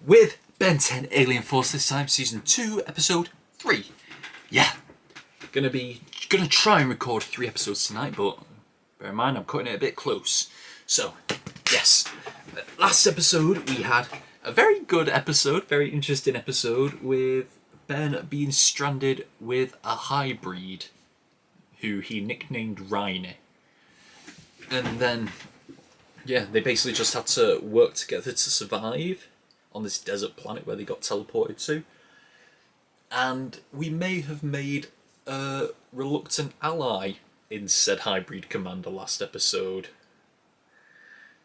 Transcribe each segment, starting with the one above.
with Ben 10 Alien Force, this time Season 2, Episode 3. Yeah, gonna try and record 3 episodes tonight, but bear in mind I'm cutting it a bit close. So, yes, last episode we had a very good episode, very interesting episode, with Ben being stranded with a hybrid who he nicknamed Rhine. And then, yeah, they basically just had to work together to survive on this desert planet where they got teleported to. And we may have made a reluctant ally in said hybrid commander last episode,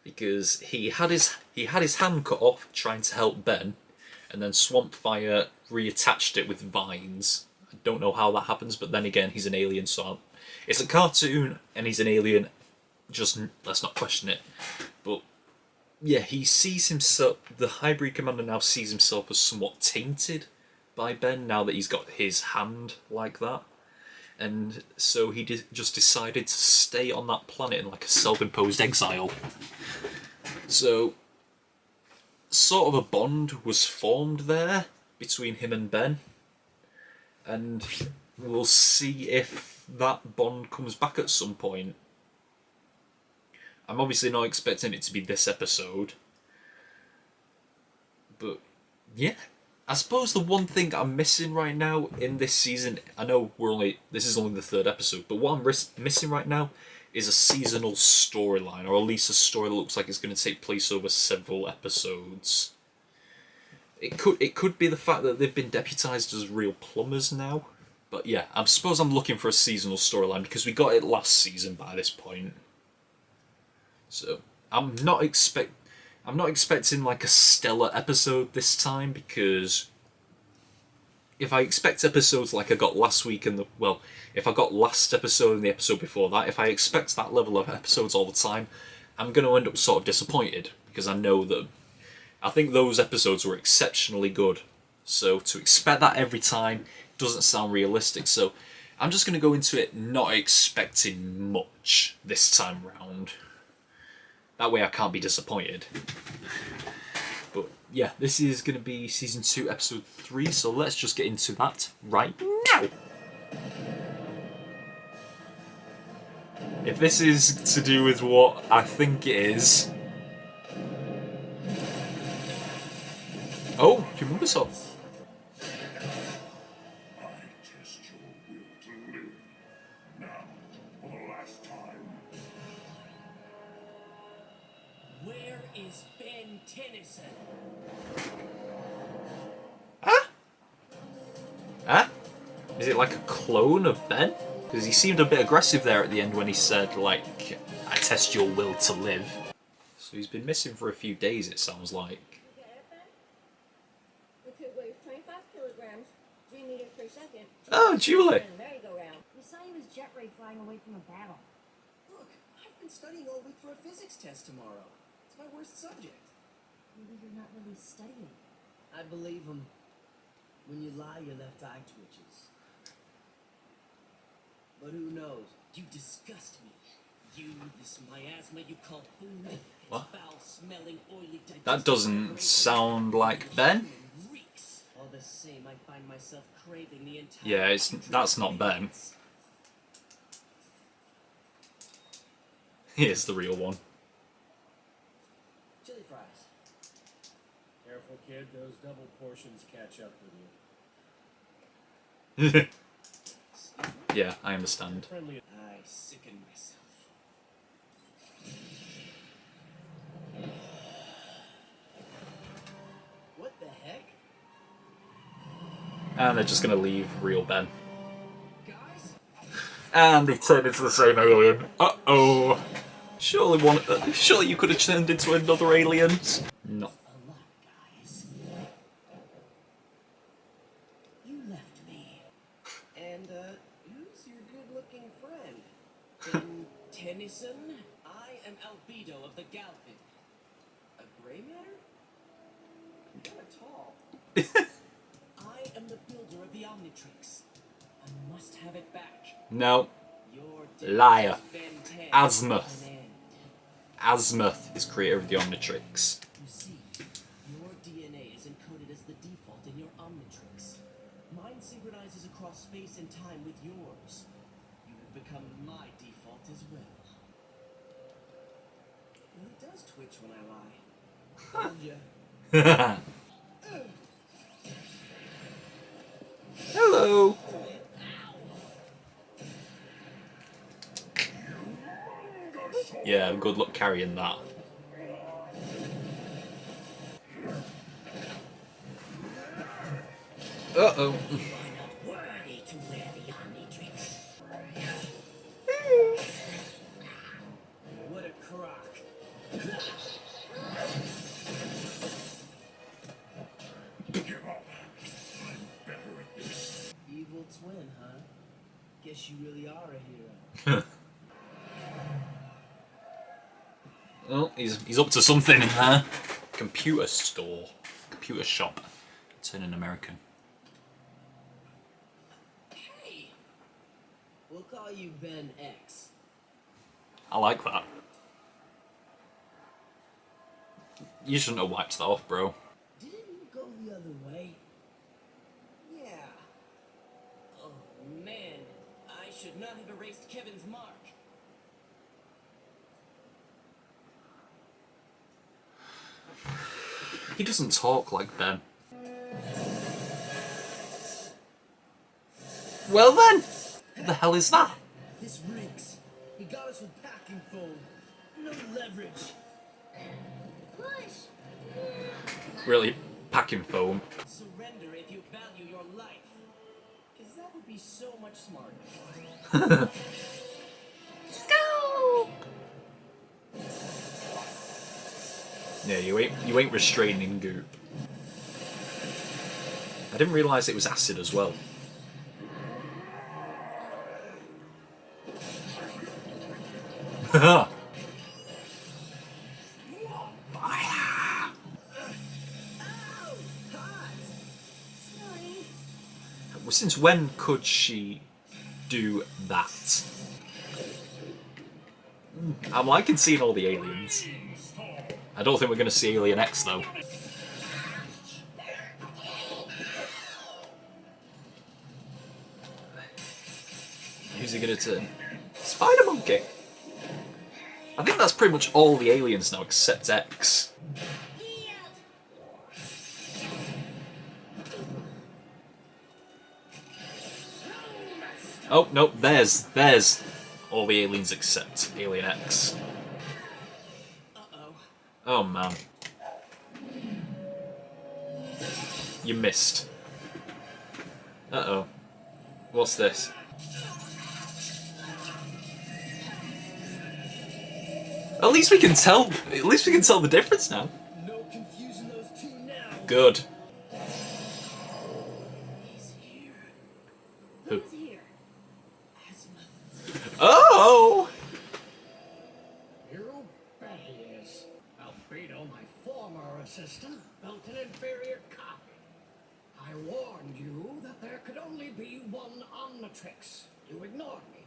because he had his hand cut off trying to help Ben, and then Swampfire reattached it with vines. I don't know how that happens, but then again, he's an alien, so it's a cartoon and he's an alien. Just let's not question it. But yeah, he sees himself. The hybrid commander now sees himself as somewhat tainted by Ben now that he's got his hand like that, and so he just decided to stay on that planet in like a self-imposed exile. So, sort of a bond was formed there between him and Ben, and we'll see if that bond comes back at some point. I'm obviously not expecting it to be this episode, but yeah. I suppose the one thing I'm missing right now in this season, I know this is only the 3rd episode, but what I'm missing right now is a seasonal storyline, or at least a story that looks like it's going to take place over several episodes. It could be the fact that they've been deputised as real plumbers now, but yeah, I suppose I'm looking for a seasonal storyline because we got it last season by this point. So I'm not expecting like a stellar episode this time, because if I expect episodes like I got last week and if I got last episode and the episode before that, if I expect that level of episodes all the time, I'm going to end up sort of disappointed, because I think those episodes were exceptionally good. So to expect that every time doesn't sound realistic. So I'm just going to go into it not expecting much this time round. That way I can't be disappointed. But yeah, this is going to be Season 2, Episode 3, so let's just get into that right now! If this is to do with what I think it is... Oh, humongous hop. Where is Ben Tennyson? Huh? Huh? Is it like a clone of Ben? Because he seemed a bit aggressive there at the end when he said, like, I test your will to live. So he's been missing for a few days, it sounds like. The kid weighs 25 kilograms, 3 meters per second. Oh, Julie! We saw he was jet ray flying away from a battle. Look, I've been studying all week for a physics test tomorrow. It's my worst subject. Maybe you're not really studying. I believe him. When you lie, your left eye twitches. But who knows? You disgust me. You, this miasma you call food. It's What? foul-smelling, oily digestion. That doesn't sound like Ben. Reeks. All the same, I find myself craving the entire... Yeah, that's not Ben. Here's the real one. Chili fries. Careful, kid. Those double portions catch up with you. Yeah, I understand. Friendly. I sicken myself. What the heck? And they're just gonna leave real Ben. Guys? And they've turned into the same alien. Uh-oh. Surely you could have turned into another alien. No. A lot, guys. You left me. And, who's your good-looking friend? Ben Tennyson? I am Albedo of the Galpin. A gray matter? Kinda tall. I am the builder of the Omnitrix. I must have it back. No. Your Liar. Ben 10 Azimuth. an end. Azimuth is creator of the Omnitrix. You see, your DNA is an accepted as the default in your Omnitrix. Mine synchronizes across space and time with yours. You have become my default as well. Well, it does twitch when I lie. Told ya. Hello. Yeah, good luck carrying that. Uh-oh. Worthy to wear the Omnitrix. What a crock. Evil twin, huh? Guess you really are a hero. Oh, he's up to something in there. Computer store. Computer shop. Turning American. Hey! We'll call you Ben X. I like that. You shouldn't have wiped that off, bro. Didn't you go the other way? Yeah. Oh, man. I should not have erased Kevin's mark. He doesn't talk like Ben. Well then! What the hell is that? This reeks. He got us with packing foam. No leverage. Push. Really? Packing foam. Surrender if you value your life. Because that would be so much smarter. Go. Yeah, you ain't restraining goop. I didn't realise it was acid as well. Fire! Sorry. Since when could she do that? I'm liking seeing all the aliens. I don't think we're going to see Alien X though. Who's he going to turn? Spider Monkey! I think that's pretty much all the aliens now except X. Oh, no, there's all the aliens except Alien X. Uh-oh. Oh, man. You missed. Uh-oh. What's this? At least we can tell the difference now. No confusing those two now. Good. He's here. Who? Who's here? Asma. Oh! You bet he is. Albedo, my former assistant, built an inferior copy. I warned you that there could only be one Omnitrix. You ignored me.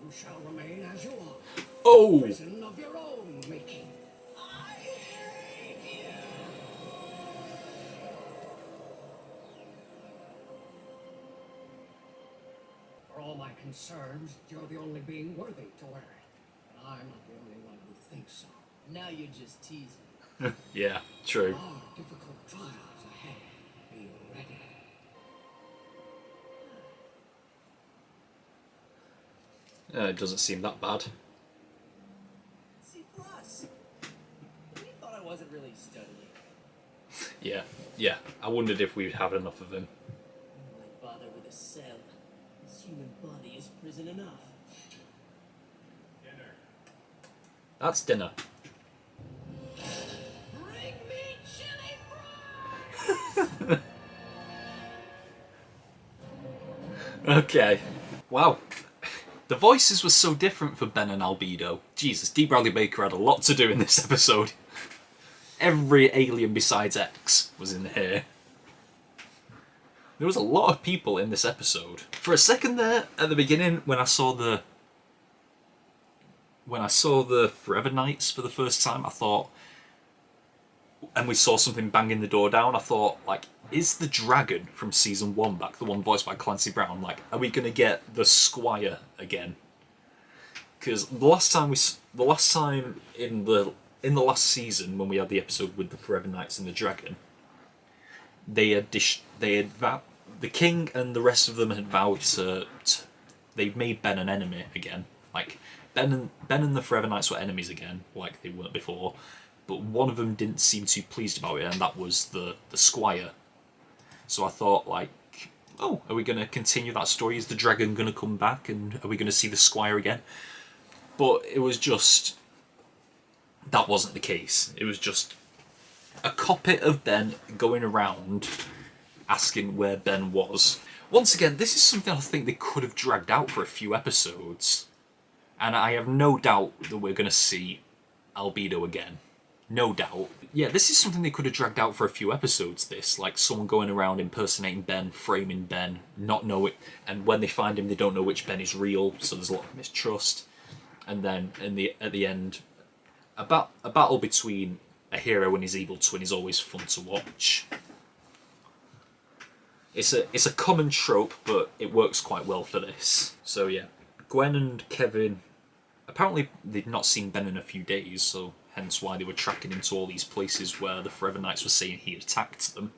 You shall remain as you are. Oh! Prison of your own making. For all my concerns, you're the only being worthy to wear it. And I'm not the only one who thinks so. Now you're just teasing. Yeah, true. There are difficult trials ahead. Be ready. It doesn't seem that bad. C+. You thought I wasn't really studying. Yeah. I wondered if we'd have enough of him. Why bother with a cell? This human body is prison enough. Dinner. That's dinner. Bring me chili fries! Okay. Wow. The voices were so different for Ben and Albedo. Jesus, D. Bradley Baker had a lot to do in this episode. Every alien besides X was in here. There was a lot of people in this episode. For a second there, at the beginning, when I saw the when I saw the Forever Knights for the first time, I thought, and we saw something banging the door down, I thought, like, is the dragon from season 1 back, the one voiced by Clancy Brown, like, are we gonna get the Squire again? Because the last time in the last season when we had the episode with the Forever Knights and the dragon, the king and the rest of them had vowed to they've made Ben an enemy again. Like Ben and the Forever Knights were enemies again, like they weren't before. But one of them didn't seem too pleased about it, and that was the Squire. So I thought, like, oh, are we going to continue that story? Is the dragon going to come back, and are we going to see the Squire again? But it was just, that wasn't the case. It was just a copy of Ben going around asking where Ben was. Once again, this is something I think they could have dragged out for a few episodes. And I have no doubt that we're going to see Albedo again. No doubt. Yeah, this is something they could have dragged out for a few episodes, this. Like, someone going around impersonating Ben, framing Ben, not know it, and when they find him, they don't know which Ben is real, so there's a lot of mistrust. And then, at the end, a battle between a hero and his evil twin is always fun to watch. It's a common trope, but it works quite well for this. So yeah, Gwen and Kevin, apparently they'd not seen Ben in a few days, so hence why they were tracking him to all these places where the Forever Knights were saying he attacked them.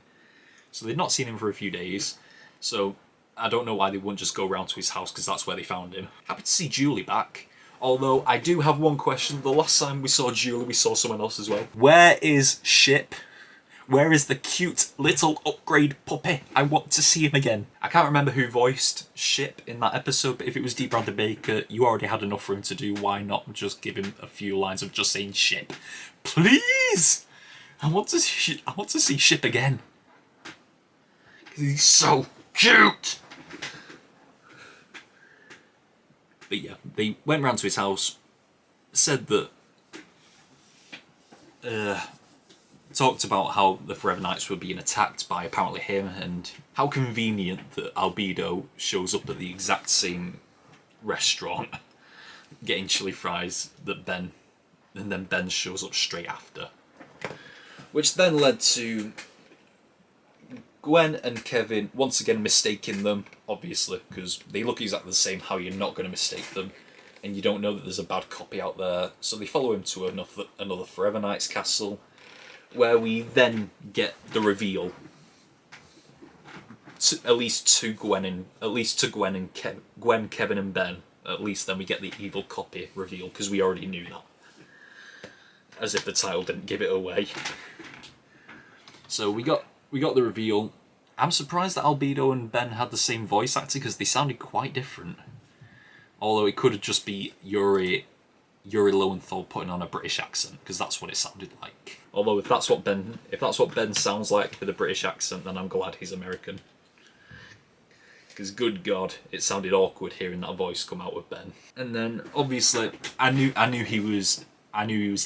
So they'd not seen him for a few days, so I don't know why they wouldn't just go round to his house, because that's where they found him. Happy to see Julie back. Although, I do have one question. The last time we saw Julie, we saw someone else as well. Where is Ship? Where is the cute little upgrade puppy? I want to see him again. I can't remember who voiced Ship in that episode, but if it was D. Bradley Baker, you already had enough for him to do. Why not just give him a few lines of just saying Ship? Please! I want to see Ship again. He's so cute! But yeah, they went round to his house, said that, talked about how the Forever Knights were being attacked by apparently him, and how convenient that Albedo shows up at the exact same restaurant getting chili fries that Ben, and then Ben shows up straight after. Which then led to Gwen and Kevin once again mistaking them, obviously, because they look exactly the same. How you're not going to mistake them, and you don't know that there's a bad copy out there. So they follow him to another Forever Knights castle, where we then get the reveal. At least to Gwen, Kevin, and Ben. At least then we get the evil copy reveal, because we already knew that. As if the title didn't give it away. So we got the reveal. I'm surprised that Albedo and Ben had the same voice actor, because they sounded quite different. Although it could just be Yuri Lowenthal putting on a British accent, because that's what it sounded like. Although if that's what Ben sounds like with a British accent, then I'm glad he's American. Because good God, it sounded awkward hearing that voice come out of Ben. And then obviously I knew he was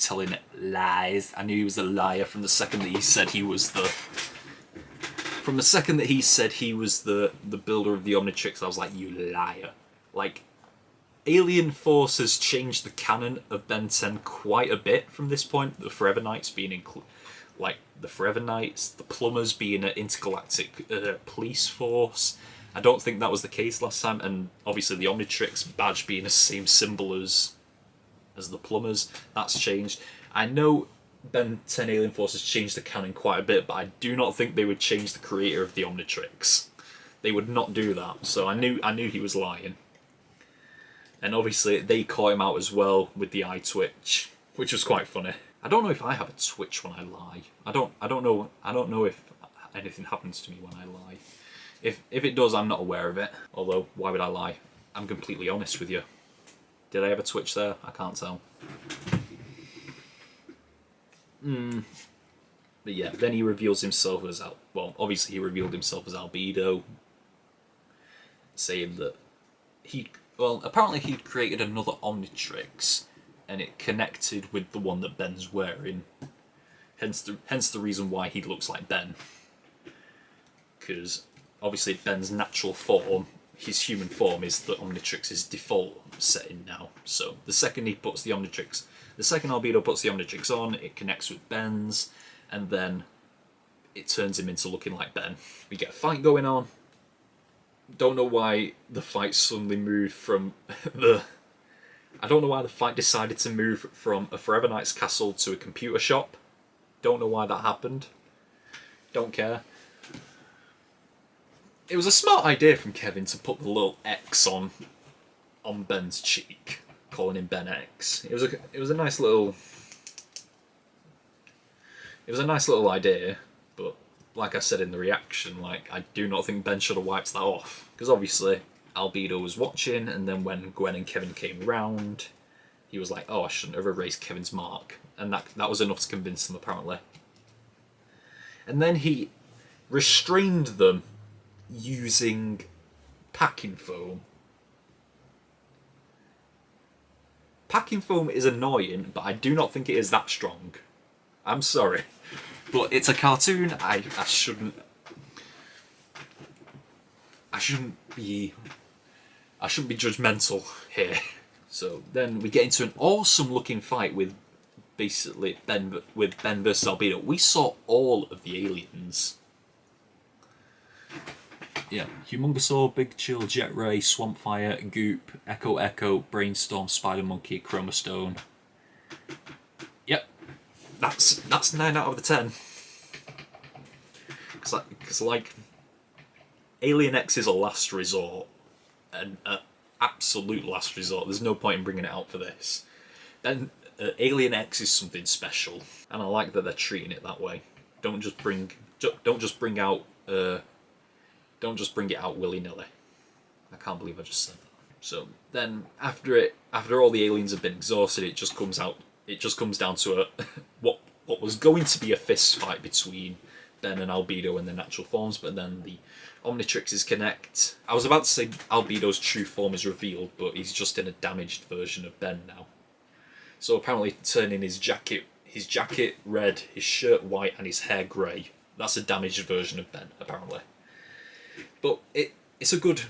telling lies. I knew he was a liar from the second that he said he was the builder of the Omnitrix. I was like, you liar. Like, Alien Force has changed the canon of Ben 10 quite a bit from this point. The Forever Knights being the Forever Knights, the Plumbers being an intergalactic police force. I don't think that was the case last time, and obviously the Omnitrix badge being the same symbol as the Plumbers, that's changed. I know Ben 10 Alien Force has changed the canon quite a bit, but I do not think they would change the creator of the Omnitrix. They would not do that, so I knew he was lying. And obviously they caught him out as well with the eye twitch, which was quite funny. I don't know if I have a twitch when I lie. I don't know if anything happens to me when I lie. If it does, I'm not aware of it. Although, why would I lie? I'm completely honest with you. Did I have a twitch there? I can't tell. But yeah, then he reveals himself as obviously he revealed himself as Albedo, saying that apparently he'd created another Omnitrix, and it connected with the one that Ben's wearing. Hence the reason why he looks like Ben. Because obviously Ben's natural form his human form is the Omnitrix's default setting now. So the second the second Albedo puts the Omnitrix on, it connects with Ben's, and then it turns him into looking like Ben. We get a fight going on. Don't know why the fight suddenly moved from I don't know why the fight decided to move from a Forever Knight's castle to a computer shop. Don't know why that happened. Don't care. It was a smart idea from Kevin to put the little X on Ben's cheek, calling him Ben X. It was a nice little idea, but like I said in the reaction, like, I do not think Ben should have wiped that off, because obviously Albedo was watching, and then when Gwen and Kevin came round, he was like, oh, I shouldn't have erased Kevin's mark, and that was enough to convince them, apparently. And then he restrained them using packing foam. Packing foam is annoying, but I do not think it is that strong. I'm sorry, but it's a cartoon. I shouldn't be judgmental here. So then we get into an awesome looking fight with basically Ben versus Albedo. We saw all of the aliens. Yeah, Humongousaur, Big Chill, Jet Ray, Swampfire, Goop, Echo, Brainstorm, Spider Monkey, Chromastone. Yep, that's 9 out of the 10. Because like, Alien X is a last resort, an absolute last resort. There's no point in bringing it out for this. Then Alien X is something special, and I like that they're treating it that way. Don't just bring it out willy-nilly. I can't believe I just said that. So then, after all the aliens have been exhausted, it just comes down to what was going to be a fist fight between Ben and Albedo in their natural forms, but then the Omnitrixes connect. I was about to say Albedo's true form is revealed, but he's just in a damaged version of Ben now. So apparently turning his jacket red, his shirt white, and his hair grey. That's a damaged version of Ben, apparently. But it's a good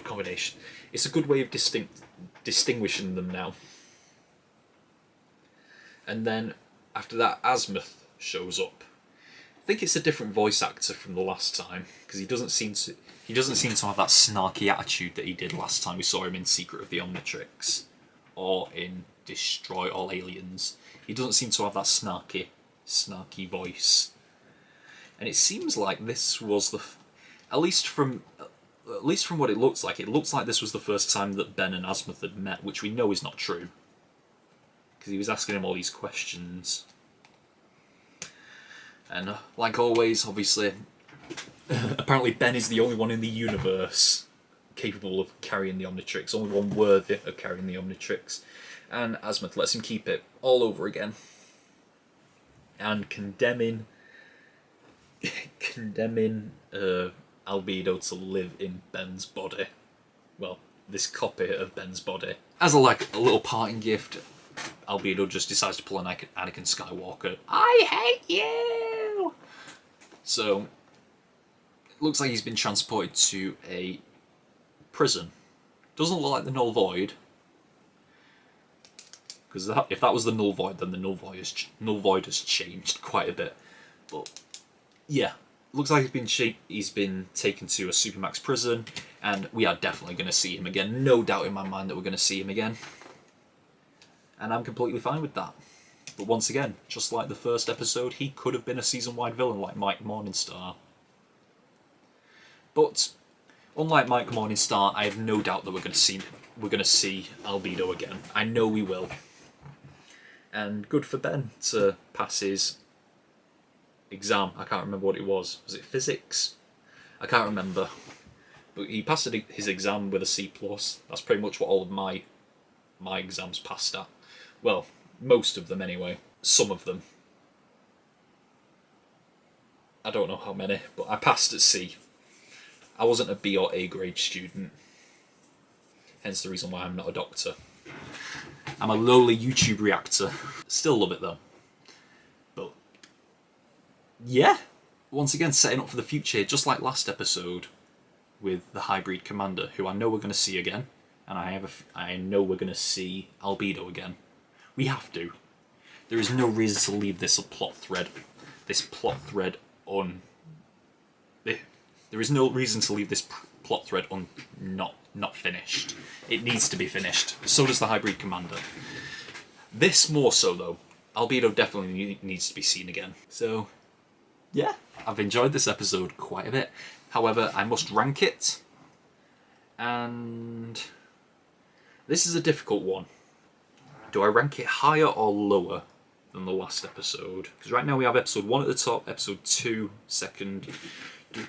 combination. It's a good way of distinguishing them now. And then after that, Azimuth shows up. I think it's a different voice actor from the last time, because he doesn't seem to have that snarky attitude that he did last time we saw him in Secret of the Omnitrix or in Destroy All Aliens. He doesn't seem to have that snarky voice. And it seems like this was at least from what it looks like this was the first time that Ben and Azimuth had met, which we know is not true, because he was asking him all these questions. And like always, obviously, apparently Ben is the only one in the universe capable of carrying the Omnitrix, only one worthy of carrying the Omnitrix, and Azimuth lets him keep it all over again, and condemning Albedo to live in Ben's body. Well, this copy of Ben's body. As a little parting gift, Albedo just decides to pull an Anakin Skywalker. I hate you! So, it looks like he's been transported to a prison. Doesn't look like the Null Void. Because if that was the Null Void, then the Null Void has changed quite a bit. But yeah, looks like he's been taken to a Supermax prison, and we are definitely going to see him again. No doubt in my mind that we're going to see him again. And I'm completely fine with that. But once again, just like the first episode, he could have been a season-wide villain like Mike Morningstar. But unlike Mike Morningstar, I have no doubt that we're going to see Albedo again. I know we will. And good for Ben to pass his exam. I can't remember what it was. Was it physics? I can't remember. But he passed his exam with a C+. That's pretty much what all of my exams passed at. Well, most of them anyway. Some of them. I don't know how many, but I passed at C. I wasn't a B or A grade student. Hence the reason why I'm not a doctor. I'm a lowly YouTube reactor. Still love it though. But yeah, once again setting up for the future, just like last episode. with the hybrid commander, who I know we're going to see again, and I know we're going to see Albedo again. We have to. There is no reason to leave this plot thread on. There is no reason to leave this plot thread on not finished. It needs to be finished. So does the hybrid commander. This more so though. Albedo definitely needs to be seen again. So, yeah, I've enjoyed this episode quite a bit. However, I must rank it, and this is a difficult one. Do I rank it higher or lower than the last episode? Because right now we have episode 1 at the top, episode 2 second.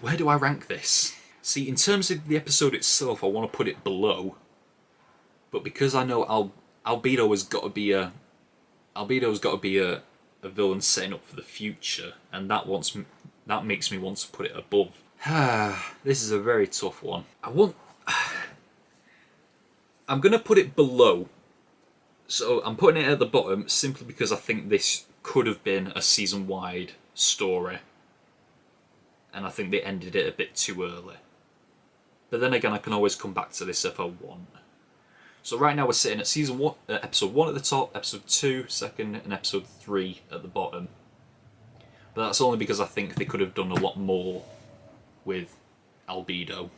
Where do I rank this? See, in terms of the episode itself, I want to put it below, but because I know Albedo has got to be a villain setting up for the future, and that makes me want to put it above. This is a very tough one. I'm gonna put it below. So I'm putting it at the bottom simply because I think this could have been a season-wide story, and I think they ended it a bit too early. But then again, I can always come back to this if I want. So right now we're sitting at season 1, episode 1 at the top, episode 2 second, and episode 3 at the bottom. But that's only because I think they could have done a lot more with Albedo.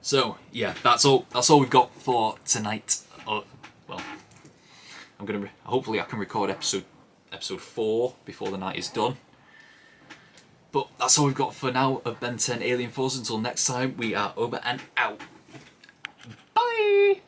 So yeah, that's all we've got for tonight. Well, hopefully I can record episode 4 before the night is done. But that's all we've got for now of Ben 10 Alien Force. Until next time, we are over and out. Bye!